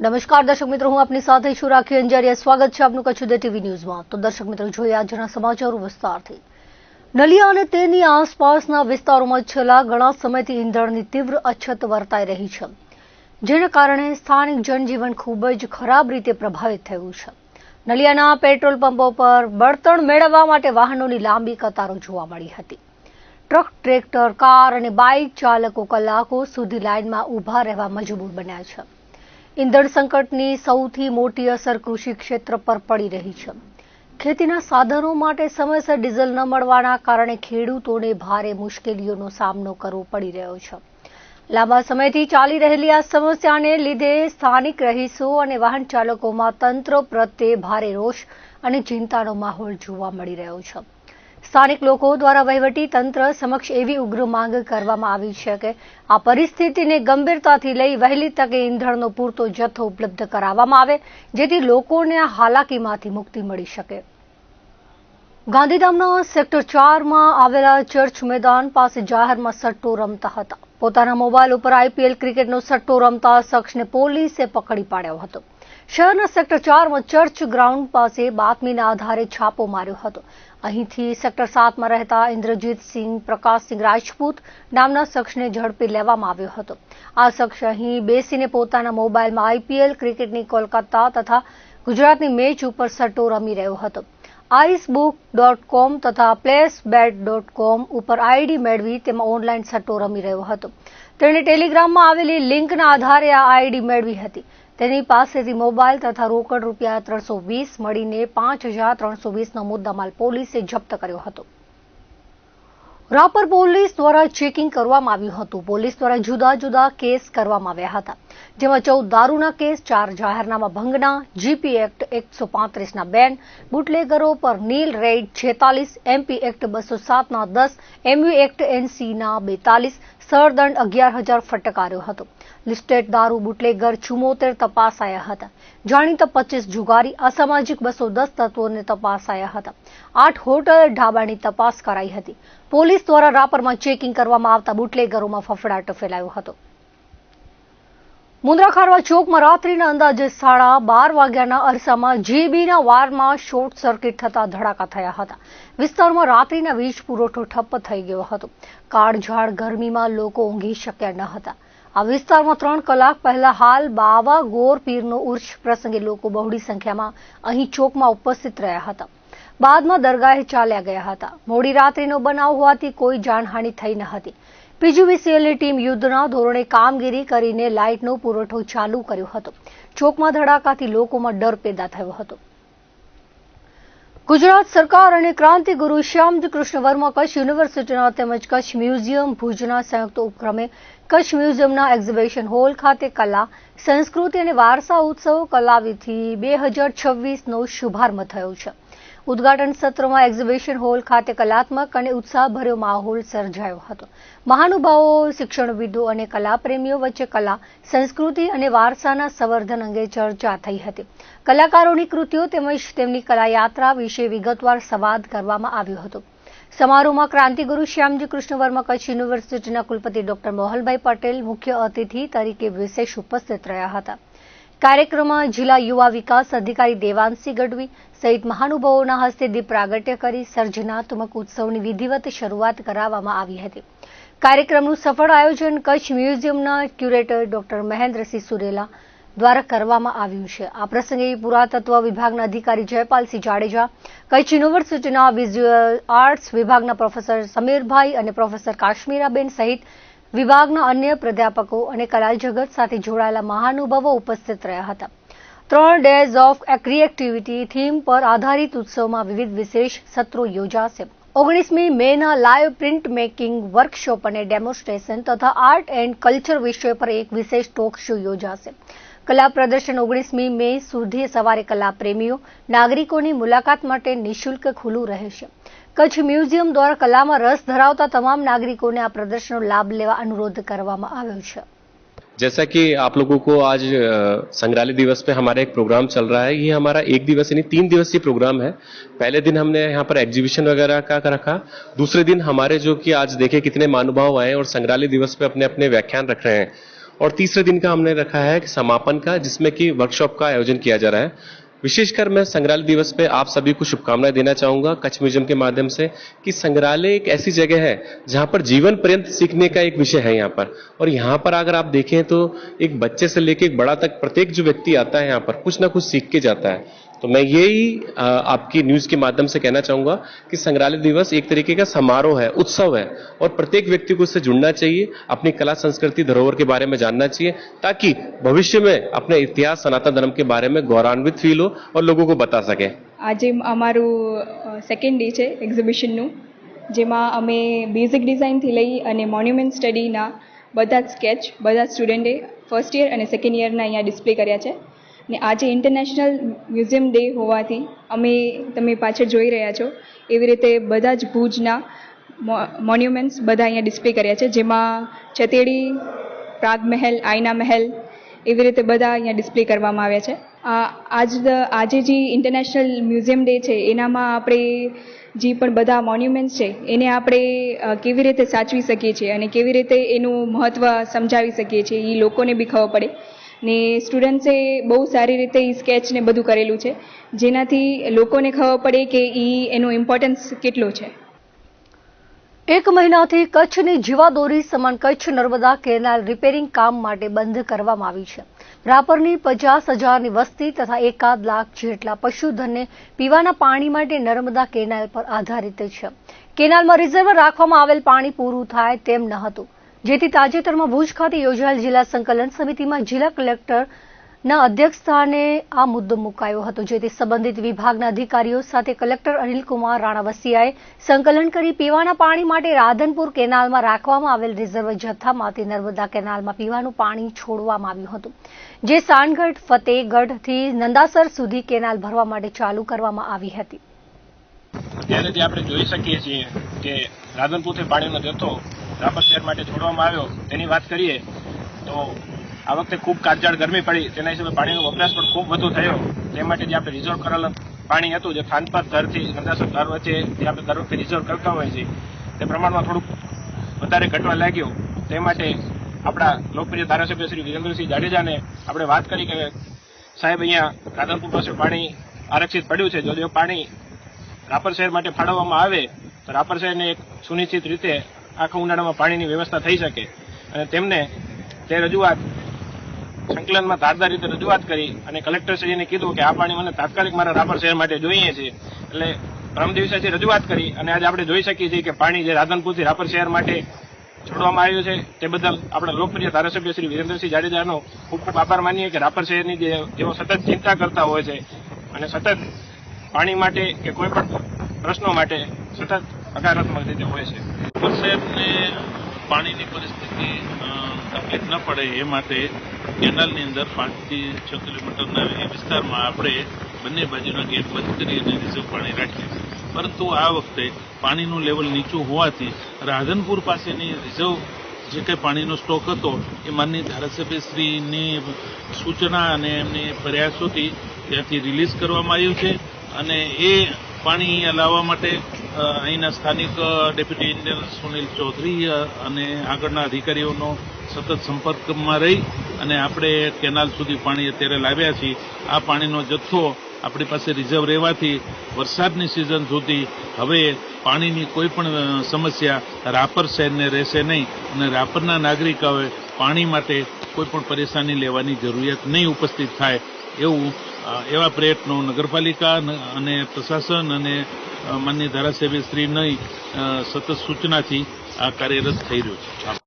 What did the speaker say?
નમસ્કાર દર્શક મિત્રો, હું આપની સાથે છું રાખી અંજારિયા. સ્વાગત છે આપનું કચ્છ ઉદય ટીવી ન્યૂઝમાં. તો દર્શક મિત્રો, જોઈએ આજના સમાચારો વિસ્તારથી. નલિયા અને તેની આસપાસના વિસ્તારોમાં છેલ્લા ઘણા સમયથી ઈંધણની તીવ્ર અછત વર્તાઈ રહી છે, જેના કારણે સ્થાનિક જનજીવન ખૂબ જ ખરાબ રીતે પ્રભાવિત થયું છે. નલિયાના પેટ્રોલ પંપો પર બળતણ મેળવવા માટે વાહનોની લાંબી કતારો જોવા મળી હતી. ટ્રક, ટ્રેક્ટર, કાર અને બાઇક ચાલકો કલાકો સુધી લાઇનમાં ઊભા રહેવા મજબૂર બન્યા છે. ઈંધણ સંકટની સૌથી મોટી અસર કૃષિ ક્ષેત્ર પર પડી રહી છે. ખેતીના સાધનો માટે સમયસર ડીઝલ ન મળવાના કારણે ખેડૂતોને ભારે મુશ્કેલીઓનો સામનો કરવો પડી રહ્યો છે. લાંબા સમયથી ચાલી રહેલી આ સમસ્યાને લીધે સ્થાનિક રહીશો અને વાહન ચાલકોમાં તંત્ર પ્રત્યે ભારે રોષ અને ચિંતાનો માહોલ જોવા મળી રહ્યો છે. સ્થાનિક લોકો દ્વારા વહીવટી તંત્ર સમક્ષ એવી ઉગ્ર માંગ કરવામાં આવી છે કે આ પરિસ્થિતિને ગંભીરતાથી લઈ વહેલી તકે ઈંધણનો પૂરતો જથ્થો ઉપલબ્ધ કરાવવામાં આવે, જેથી લોકોને આ હાલાકીમાંથી મુક્તિ મળી શકે. ગાંધીધામના સેક્ટર 4માં આવેલા ચર્ચ મેદાન પાસે જાહેરમાં સટ્ટો રમતા હતા. પોતાના મોબાઈલ ઉપર આઈપીએલ ક્રિકેટનો સટ્ટો રમતા શખ્સને પોલીસે પકડી પાડ્યો હતો. શહેરના સેક્ટર 4માં ચર્ચ ગ્રાઉન્ડ પાસે બાતમીના આધારે છાપો માર્યો હતો. અહીંથી સેક્ટર 7માં રહેતા ઇન્દ્રજીતસિંહ પ્રકાશસિંહ રાજપૂત નામના શખ્સને ઝડપી લેવામાં આવ્યો હતો. આ શખ્સ અહીં બેસીને પોતાના મોબાઈલમાં આઈપીએલ ક્રિકેટની કોલકાતા તથા ગુજરાતની મેચ ઉપર સટ્ટો રમી રહ્યો હતો. icebook.com તથા placebet.com ઉપર આઈડી મેળવી તેમાં ઓનલાઈન સટ્ટો રમી રહ્યો હતો. તેણે ટેલિગ્રામમાં આવેલી લિંકના આધારે આ આઈડી મેળવી હતી. તેની પાસેથી મોબાઈલ તથા રોકડ રૂપિયા 320 મળીને 5320નો મુદ્દામાલ પોલીસે જપ્ત કર્યો હતો. રાપર પોલીસ દ્વારા ચેકિંગ કરવામાં આવ્યું હતું. પોલીસ દ્વારા જુદા જુદા કેસ કરવામાં આવ્યા હતા, જેમાં 14 દારૂના કેસ, 4 જાહેરનામા ભંગના, જીપી એક્ટ 135ના બેન, બુટલેગરો પર નીલ રેડ 46, એમપી એક્ટ 207ના 10, એમયુ એક્ટ 80ના 42, સરદંડ 11,000 ફટકાર્યો હતો. લિસ્ટેડ દારૂ બુટલેગર 74 તપાસાયા હતા. જાણીતા 25 જુગારી અસામાજિક 210 તત્વોને તપાસાયા હતા. 8 હોટલ ઢાબાની તપાસ કરાઈ હતી. પોલીસ દ્વારા રાપરમાં ચેકિંગ કરવામાં આવતા બુટલેગરોમાં ફફડાટ ફેલાયો હતો. મુન્દ્રા ખારવા ચોકમાં રાત્રિના અંદાજે 12:30 વાગ્યાના અરસામાં જીબીના વારમાં શોર્ટ સર્કિટ થતા ધડાકા થયા હતા. વિસ્તારમાં રાત્રિના વીજ પુરવઠો ઠપ્પ થઈ ગયો હતો. કાળઝાળ ગરમીમાં લોકો ઊંઘી શક્યા ન હતા. આ વિસ્તારમાં 3 કલાક પહેલા હાલ બાવા ગોર પીરનો ઉર્ષ પ્રસંગે લોકો બહોળી સંખ્યામાં અહીં ચોકમાં ઉપસ્થિત રહ્યા હતા. બાદમાં દરગાહે ચાલ્યા ગયા હતા. મોડી રાત્રિનો બનાવ હોવાથી કોઈ જાનહાનિ થઈ ન હતી. પીજીવીસીએલની ટીમ યુદ્ધના ધોરણે કામગીરી કરીને લાઇટનો પુરવઠો ચાલુ કર્યો હતો. ચોકમાં ધડાકાથી લોકોમાં ડર પેદા થયો હતો. ગુજરાત સરકાર અને ક્રાંતિગુરુ શ્યામજી કૃષ્ણ વર્મા કચ્છ યુનિવર્સિટીના તેમજ કચ્છ મ્યુઝિયમ ભુજના સંયુક્ત ઉપક્રમે કચ્છ મ્યુઝિયમના એક્ઝિબિશન હોલ ખાતે કલા, સંસ્કૃતિ અને વારસા ઉત્સવ કલાવિધિ 2026નો શુભારંભ થયો છે. ઉદ્ઘાટન સત્રમાં એક્ઝિબિશન હોલ ખાતે કલાત્મક અને ઉત્સાહભર્યો માહોલ સર્જાયો હતો. મહાનુભાવો, શિક્ષણવિદો અને કલાપ્રેમીઓ વચ્ચે કલા, સંસ્કૃતિ અને વારસાના સંવર્ધન અંગે ચર્ચા થઈ હતી. કલાકારોની કૃતિઓ તેમજ તેમની કલાયાત્રા વિશે વિગતવાર સંવાદ કરવામાં આવ્યો હતો. સમારોહમાં ક્રાંતિગુરુ શ્યામજી કૃષ્ણ વર્મા કચ્છ યુનિવર્સિટીના કુલપતિ ડોક્ટર મોહલભાઈ પટેલ મુખ્ય અતિથિ તરીકે વિશેષ ઉપસ્થિત રહ્યા હતા. કાર્યક્રમમાં જિલ્લા યુવા વિકાસ અધિકારી દેવાંશી ગઢવી સહિત મહાનુભાવોના હસ્તે દીપ પ્રાગટ્ય કરી સર્જનાત્મક ઉત્સવની વિધિવત શરૂઆત કરાવવામાં આવી હતી. કાર્યક્રમનું સફળ આયોજન કચ્છ મ્યુઝિયમના ક્યુરેટર ડોક્ટર મહેન્દ્રસિંહ સુરેલા દ્વારા કરવામાં આવ્યું છે. આ પ્રસંગે પુરાતત્વ વિભાગના અધિકારી જયપાલસિંહ જાડેજા, કચ્છ યુનિવર્સિટીના વિઝ્યુઅલ આર્ટ્સ વિભાગના પ્રોફેસર સમીરભાઈ અને પ્રોફેસર કાશ્મીરાબેન સહિત વિભાગના અન્ય પ્રાધ્યાપકો અને કલા જગત સાથે જોડાયેલા મહાનુભાવો ઉપસ્થિત રહ્યા હતા. 3 ડેઝ ઓફ ક્રિએટિવિટી થીમ પર આધારિત ઉત્સવમાં વિવિધ વિશેષ સત્રો યોજાશે. 19મી મેના લાઇવ પ્રિન્ટ મેકિંગ વર્કશોપ અને ડેમોન્સ્ટ્રેશન તથા આર્ટ એન્ડ કલ્ચર વિષય પર એક વિશેષ ટોક શો યોજાશે. કલા પ્રદર્શન 19મી મે સુધી સવારે કલા પ્રેમીઓ, નાગરિકોની મુલાકાત માટે નિઃશુલ્ક ખુલ્લું રહેશે. કચ્છ મ્યુઝિયમ દ્વારા કલામાં રસ ધરાવતા તમામ નાગરિકોને આ प्रदर्शनનો લાભ लेवा अनुरोध કરવામાં આવ્યો છે. जैसा कि आप लोगों को आज संग्रहालय दिवस पे हमारा एक प्रोग्राम चल रहा है, ये हमारा 1 दिवस यानी 3 दिवसीय प्रोग्राम है. पहले दिन हमने यहाँ पर एग्जीबिशन वगैरह का रखा. दूसरे दिन हमारे जो कि आज देखे कितने महानुभाव आए और संग्रहालय दिवस पे अपने अपने व्याख्यान रख रहे हैं और तीसरे दिन का हमने रखा है कि समापन का, जिसमें कि वर्कशॉप का आयोजन किया जा रहा है। विशेषकर मैं संग्रहालय दिवस पे आप सभी को शुभकामनाएं देना चाहूंगा कच्छ म्यूजियम के माध्यम से कि संग्रहालय एक ऐसी जगह है जहां पर जीवन पर्यंत सीखने का एक विषय है यहाँ पर। और यहाँ पर अगर आप देखें तो एक बच्चे से लेकर एक बड़ा तक प्रत्येक जो व्यक्ति आता है यहाँ पर कुछ ना कुछ सीख के जाता है। तो मैं यही आपकी न्यूज के माध्यम से कहना चाहूंगा कि संग्रहालय दिवस एक तरीके का समारोह है, उत्सव है, और प्रत्येक व्यक्ति को इससे जुड़ना चाहिए, अपनी कला संस्कृति धरोहर के बारे में जानना चाहिए, ताकि भविष्य में अपने इतिहास सनातन धर्म के बारे में गौरवान्वित फील हो और लोगों को बता सके। આજે અમારું સેકન્ડ ડે છે એક્ઝિબિશનનું, જેમાં અમે બેઝિક ડિઝાઇનથી લઈ અને મોન્યુમેન્ટ સ્ટડીના બધા જ સ્કેચ બધા સ્ટુડન્ટે ફર્સ્ટ યર અને સેકન્ડ યરના અહીંયા ડિસ્પ્લે કર્યા છે. ને આજે ઇન્ટરનેશનલ મ્યુઝિયમ ડે હોવાથી અમે તમે પાછળ જોઈ રહ્યા છો એવી રીતે બધા જ ભુજના મોન્યુમેન્ટ્સ બધા અહીંયા ડિસ્પ્લે કર્યા છે, જેમાં છતેડી, પ્રાગ મહેલ, આઈના મહેલ એવી રીતે બધા અહીંયા ડિસ્પ્લે કરવામાં આવ્યા છે. આજે જે ઇન્ટરનેશનલ મ્યુઝિયમ ડે છે એનામાં આપણે જે પણ બધા મોન્યુમેન્ટ્સ છે એને આપણે કેવી રીતે સાચવી શકીએ છીએ અને કેવી રીતે એનું મહત્ત્વ સમજાવી શકીએ છીએ એ લોકોને બી ખબર પડે. ને સ્ટુડન્ટ્સે બહુ સારી રીતે એ સ્કેચ ને બધું કરેલું છે, જેનાથી લોકોને ખબર પડે કે એનો ઇમ્પોર્ટન્સ કેટલો છે. એક મહિનાથી કચ્છની જીવાદોરી સમાન કચ્છ નર્મદા કેનાલ રિપેરિંગ કામ માટે બંધ કરવામાં આવી છે. રાપરની 50,000ની વસ્તી તથા 1 લાખ જેટલા પશુધનને પીવાના પાણી માટે નર્મદા કેનાલ પર આધારિત છે. કેનાલમાં રિઝર્વ રાખવામાં આવેલ પાણી પૂરું થાય તેમ ન હતું, જેથી તાજેતરમાં ભુજ ખાતે યોજાયેલ જિલ્લા સંકલન સમિતિમાં જિલ્લા કલેક્ટરના અધ્યક્ષસ્થાને આ મુદ્દો મુકાયો હતો, જેથી સંબંધિત વિભાગના અધિકારીઓ સાથે કલેક્ટર અનિલકુમાર રાણાવસિયાએ સંકલન કરી પીવાના પાણી માટે રાધનપુર કેનાલમાં રાખવામાં આવેલ રિઝર્વ જથ્થામાંથી નર્મદા કેનાલમાં પીવાનું પાણી છોડવામાં આવ્યું હતું, જે સાનગઢ, ફતેહગઢથી નંદાસર સુધી કેનાલ ભરવા માટે ચાલુ કરવામાં આવી હતી. અત્યારે જે આપણે જોઈ શકીએ છીએ કે રાધનપુરથી પાણીનો જથ્થો રાપર શહેર માટે છોડવામાં આવ્યો તેની વાત કરીએ તો આ વખતે ખૂબ કાળઝાળ ગરમી પડી, તેના હિસાબે પાણીનો વપરાશ પણ ખૂબ વધુ થયો. તે માટે જે આપણે રિઝર્વ કરેલું પાણી હતું, જે ખાનપાત ઘરથી નંદાસર ઘર વચ્ચે જે આપણે દર વખતે રિઝર્વ કરતા હોઈએ છીએ તે પ્રમાણમાં થોડુંક વધારે ઘટવા લાગ્યું. તે માટે આપણા લોકપ્રિય ધારાસભ્ય શ્રી વિરેન્દ્રસિંહ જાડેજાને આપણે વાત કરી કે સાહેબ અહીંયા રાધનપુર પાસે પાણી આરક્ષિત પડ્યું છે, જો પાણી રાપર શહેર માટે ફાળવવામાં આવે તો રાપર શહેરને એક સુનિશ્ચિત રીતે આખા ઉનાળામાં પાણીની વ્યવસ્થા થઈ શકે. અને તેમને તે રજૂઆત સંકલનમાં ધારદાર રીતે રજૂઆત કરી અને કલેક્ટરશ્રીને કીધું કે આ પાણી મને તાત્કાલિક મારા રાપર શહેર માટે જોઈએ છે. એટલે પરમ દિવસે રજૂઆત કરી અને આજે આપણે જોઈ શકીએ છીએ કે પાણી જે રાધનપુરથી રાપર શહેર માટે છોડવામાં આવ્યું છે તે બદલ આપણા લોકપ્રિય ધારાસભ્ય શ્રી વિરેન્દ્રસિંહ જાડેજાનો ખૂબ ખૂબ આભાર માનીએ કે રાપર શહેરની જેઓ સતત ચિંતા કરતા હોય છે અને સતત પાણી માટે કે કોઈ પણ પ્રશ્નો માટે સતત હકારાત્મક રીતે હોય છે. રાપર શહેરને પાણીની પરિસ્થિતિ તકલીફ ન પડે એ માટે કેનાલની અંદર 5 થી 6 કિલોમીટરના એ વિસ્તારમાં આપણે બંને બાજુના ગેટ બંધ કરી અને રિઝર્વ પાણી રાખીએ છીએ. પરંતુ આ વખતે પાણીનું લેવલ નીચું હોવાથી રાધનપુર પાસેની રિઝર્વ જે કંઈ પાણીનો સ્ટોક હતો એ માનનીય ધારાસભ્યશ્રીની સૂચના અને એમની પ્રયાસોથી ત્યાંથી રિલીઝ કરવામાં આવ્યું છે. અને એ પાણી અહીંયા લાવવા માટે અહીંના સ્થાનિક ડેપ્યુટી એન્જિનિયર સુનિલ ચૌધરી અને આગળના અધિકારીઓનો સતત સંપર્કમાં રહી અને આપણે કેનાલ સુધી પાણી અત્યારે લાવ્યા છીએ. આ પાણીનો જથ્થો આપણી પાસે રિઝર્વ રહેવાથી વરસાદની સિઝન સુધી હવે પાણીની કોઈ પણ સમસ્યા રાપર શહેરને રહેશે નહીં અને રાપરના નાગરિકોએ પાણી માટે કોઈ પણ પરેશાની લેવાની જરૂરિયાત નહીં ઉપસ્થિત થાય એવા પ્રયત્નો નગરપાલિકા અને પ્રશાસન અને માનનીય ધારાસભ્યશ્રીની સતત સૂચનાથી આ કાર્યરત થઈ રહ્યું છે.